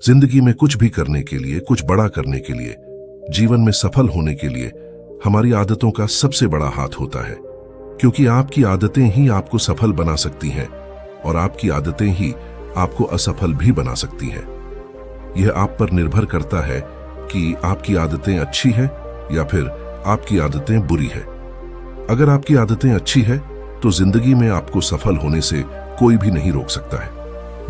जिंदगी में कुछ भी करने के लिए, कुछ बड़ा करने के लिए, जीवन में सफल होने के लिए हमारी आदतों का सबसे बड़ा हाथ होता है, क्योंकि आपकी आदतें ही आपको सफल बना सकती हैं और आपकी आदतें ही आपको असफल भी बना सकती हैं। यह आप पर निर्भर करता है कि आपकी आदतें अच्छी है या फिर आपकी आदतें बुरी है। अगर आपकी आदतें अच्छी है तो जिंदगी में आपको सफल होने से कोई भी नहीं रोक सकता है,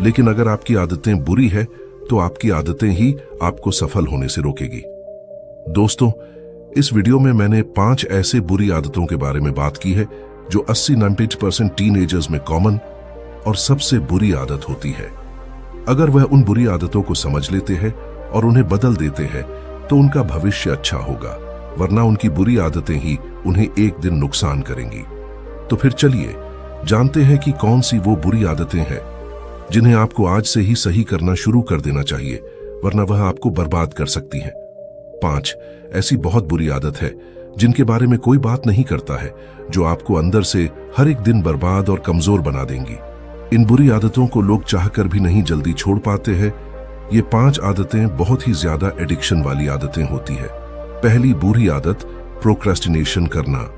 लेकिन अगर आपकी आदतें बुरी है तो आपकी आदतें ही आपको सफल होने से रोकेगी। दोस्तों, इस वीडियो में मैंने 5 ऐसे बुरी आदतों के बारे में बात की है जो 80-90% टीनएजर्स में कॉमन और सबसे बुरी आदत होती है। अगर वह उन बुरी आदतों को समझ लेते हैं और उन्हें बदल देते हैं तो उनका भविष्य अच्छा होगा, वरना उनकी बुरी आदतें ही उन्हें एक दिन नुकसान करेंगी। तो फिर चलिए जानते हैं कि कौन सी वो बुरी आदतें हैं जिन्हें आपको आज से ही सही करना शुरू कर देना चाहिए, वरना वह आपको बर्बाद कर सकती हैं। 5 ऐसी बहुत बुरी आदत है जिनके बारे में कोई बात नहीं करता है, जो आपको अंदर से हर एक दिन बर्बाद और कमजोर बना देंगी। इन बुरी आदतों को लोग चाहकर भी नहीं जल्दी छोड़ पाते हैं। ये 5 आदतें बहुत ही ज्यादा एडिक्शन वाली आदतें होती है। पहली बुरी आदत, प्रोक्रेस्टिनेशन करना।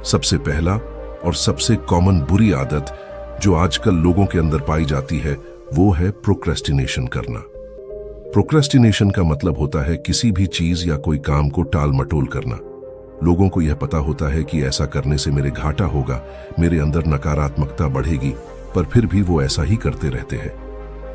सबसे पहला और सबसे कॉमन बुरी आदत जो आजकल लोगों के अंदर पाई जाती है वो है प्रोक्रेस्टिनेशन करना। प्रोक्रेस्टिनेशन का मतलब होता है किसी भी चीज या कोई काम को टाल मटोल करना। लोगों को यह पता होता है कि ऐसा करने से मेरे घाटा होगा, मेरे अंदर नकारात्मकता बढ़ेगी, पर फिर भी वो ऐसा ही करते रहते हैं।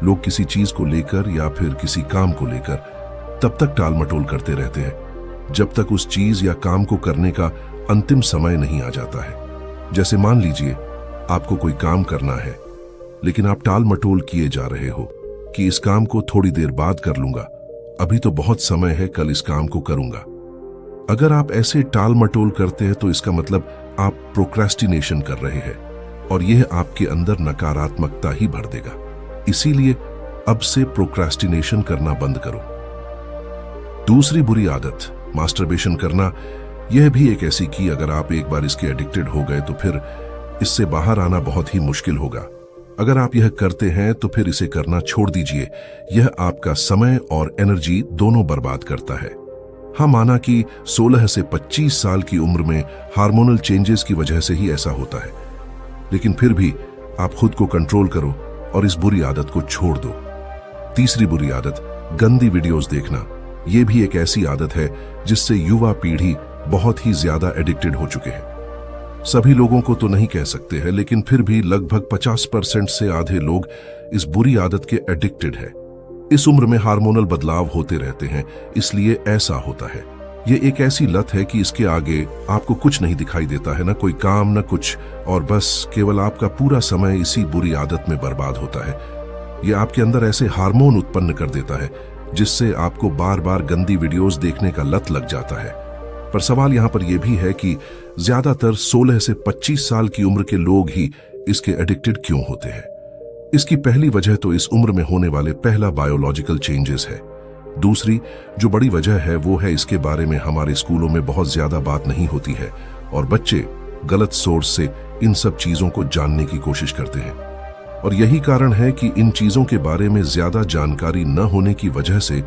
लोग किसी चीज को लेकर या फिर किसी काम को लेकर तब तक टाल मटोल करते रहते हैं जब तक उस चीज या काम को करने का अंतिम समय नहीं आ जाता है। जैसे मान लीजिए आपको कोई काम करना है, लेकिन आप टाल मटोल किए जा रहे हो कि इस काम को थोड़ी देर बाद कर लूंगा, अभी तो बहुत समय है, कल इस काम को करूंगा। अगर आप ऐसे टाल मटोल करते हैं तो इसका मतलब आप प्रोक्रेस्टिनेशन कर रहे हैं और यह आपके अंदर नकारात्मकता ही भर देगा। इसीलिए अब से प्रोक्रेस्टिनेशन करना बंद करो। दूसरी बुरी आदत, मास्टरबेशन करना। यह भी एक ऐसी कि अगर आप एक बार इसके एडिक्टेड हो गए तो फिर इससे बाहर आना बहुत ही मुश्किल होगा। अगर आप यह करते हैं तो फिर इसे करना छोड़ दीजिए। यह आपका समय और एनर्जी दोनों बर्बाद करता है। हाँ, माना कि 16 से 25 साल की उम्र में हार्मोनल चेंजेस की वजह से ही ऐसा होता है, लेकिन फिर भी आप खुद को कंट्रोल करो और इस बुरी आदत को छोड़ दो। तीसरी बुरी आदत, गंदी वीडियोस देखना। यह भी एक ऐसी आदत है जिससे युवा पीढ़ी बहुत ही ज्यादा एडिक्टेड हो चुके हैं। सभी लोगों को तो नहीं कह सकते हैं, लेकिन फिर भी लगभग 50% से आधे लोग इस बुरी आदत के एडिक्टेड है। इस उम्र में हार्मोनल बदलाव होते रहते हैं, इसलिए ऐसा होता है। ये एक ऐसी लत है कि इसके आगे आपको कुछ नहीं दिखाई देता है, ना कोई काम ना कुछ, और बस केवल आपका पूरा समय इसी बुरी आदत में बर्बाद होता है। यह आपके अंदर ऐसे हार्मोन उत्पन्न कर देता है जिससे आपको बार बार गंदी वीडियोस देखने का लत लग जाता है। पर सवाल यहां पर यह भी है कि ज्यादातर 16 से 25 साल की उम्र के लोग ही इसके एडिक्टेड क्यों होते हैं। इसकी पहली वजह तो इस उम्र में होने वाले पहला बायोलॉजिकल चेंजेस है। दूसरी जो बड़ी वजह है वो है इसके बारे में हमारे स्कूलों में बहुत ज्यादा बात नहीं होती है और बच्चे गलत सोर्स से इन सब चीजों को जानने की कोशिश करते हैं। और यही कारण है कि इन चीजों के बारे में ज्यादा जानकारी न होने की वजह से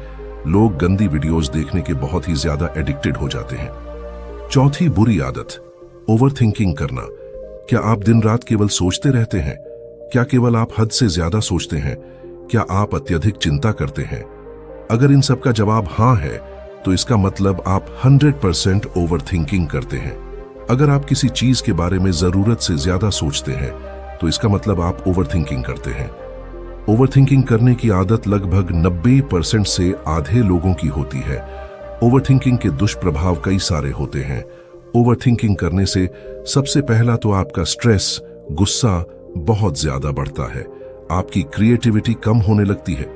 लोग गंदी वीडियोस देखने के बहुत ही ज्यादा एडिक्टेड हो जाते हैं। चौथी बुरी आदत, ओवरथिंकिंग करना। क्या आप दिन रात केवल सोचते रहते हैं? क्या केवल आप हद से ज्यादा सोचते हैं? क्या आप अत्यधिक चिंता करते हैं? अगर इन सब का जवाब हाँ है तो इसका मतलब आप 100% ओवरथिंकिंग करते हैं। अगर आप किसी चीज के बारे में जरूरत से ज्यादा सोचते हैं तो इसका मतलब आप ओवरथिंकिंग करते हैं। ओवरथिंकिंग करने की आदत लगभग 90% से आधे लोगों की होती है। ओवरथिंकिंग के दुष्प्रभाव कई सारे होते हैं। ओवरथिंकिंग करने से सबसे पहला तो आपका स्ट्रेस, गुस्सा बहुत ज्यादा बढ़ता है। आपकी क्रिएटिविटी कम होने लगती है।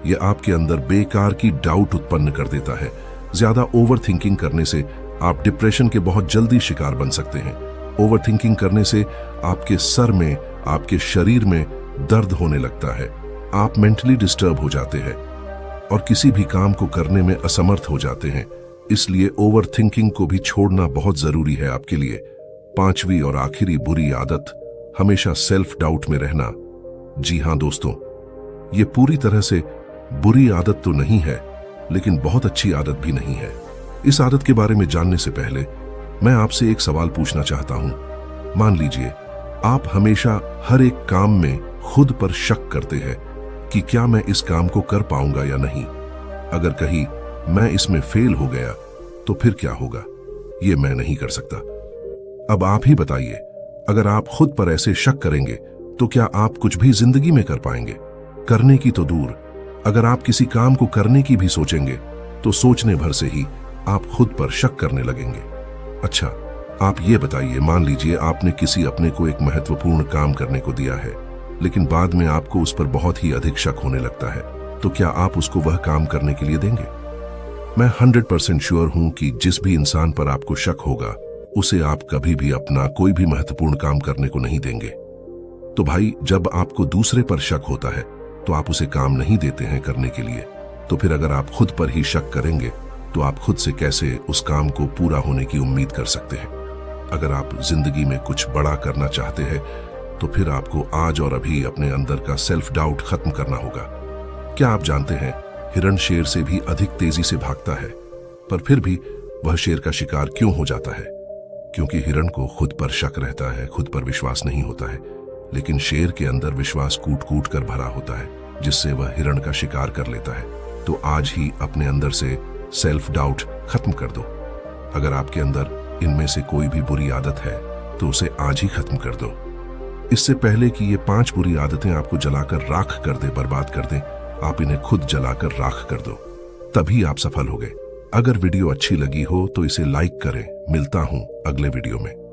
यह आपके अंदर बेकार की डाउट उत्पन्न कर देता है। ज्यादा ओवरथिंकिंग करने से आप डिप्रेशन के बहुत जल्दी शिकार बन सकते हैं। ओवरथिंकिंग करने से आपके सर में, आपके शरीर में दर्द होने लगता है। आप मेंटली डिस्टर्ब हो जाते हैं और किसी भी काम को करने में असमर्थ हो जाते हैं। इसलिए ओवरथिंकिंग को भी छोड़ना बहुत जरूरी है आपके लिए। 5वीं और आखिरी बुरी आदत, हमेशा सेल्फ डाउट में रहना। जी हां दोस्तों, ये पूरी तरह से बुरी आदत तो नहीं है, लेकिन बहुत अच्छी आदत भी नहीं है। इस आदत के बारे में जानने से पहले मैं आपसे एक सवाल पूछना चाहता हूं। मान लीजिए आप हमेशा हर एक काम में खुद पर शक करते हैं कि क्या मैं इस काम को कर पाऊंगा या नहीं। अगर कहीं मैं इसमें फेल हो गया तो फिर क्या होगा? ये मैं नहीं कर सकता। अब आप ही बताइए, अगर आप खुद पर ऐसे शक करेंगे तो क्या आप कुछ भी जिंदगी में कर पाएंगे? करने की तो दूर, अगर आप किसी काम को करने की भी सोचेंगे तो सोचने भर से ही आप खुद पर शक करने लगेंगे। अच्छा, आप ये बताइए, मान लीजिए आपने किसी अपने को एक महत्वपूर्ण काम करने को दिया है, लेकिन बाद में आपको उस पर बहुत ही अधिक शक होने लगता है, तो क्या आप उसको वह काम करने के लिए देंगे? मैं 100% श्योर हूं कि जिस भी इंसान पर आपको शक होगा उसे आप कभी भी अपना कोई भी महत्वपूर्ण काम करने को नहीं देंगे। तो भाई, जब आपको दूसरे पर शक होता है तो आप उसे काम नहीं देते हैं करने के लिए, तो फिर अगर आप खुद पर ही शक करेंगे तो आप खुद से कैसे उस काम को पूरा होने की उम्मीद कर सकते हैं? अगर आप जिंदगी में कुछ बड़ा करना चाहते हैं तो फिर आपको आज और अभी अपने अंदर का सेल्फ डाउट खत्म करना होगा। क्या आप जानते हैं, हिरण शेर से भी अधिक तेजी से भागता है, पर फिर भी वह शेर का शिकार क्यों हो जाता है? क्योंकि हिरण को खुद पर शक रहता है, खुद पर विश्वास नहीं होता है, लेकिन शेर के अंदर विश्वास कूट कूट कर भरा होता है, जिससे वह हिरण का शिकार कर लेता है। तो आज ही अपने अंदर से सेल्फ डाउट खत्म कर दो। अगर आपके अंदर इनमें से कोई भी बुरी आदत है तो उसे आज ही खत्म कर दो, इससे पहले कि ये 5 बुरी आदतें आपको जलाकर राख कर दे, बर्बाद कर दें। आप इन्हें खुद जलाकर राख कर दो, तभी आप सफल होंगे। अगर वीडियो अच्छी लगी हो तो इसे लाइक करें। मिलता हूं अगले वीडियो में।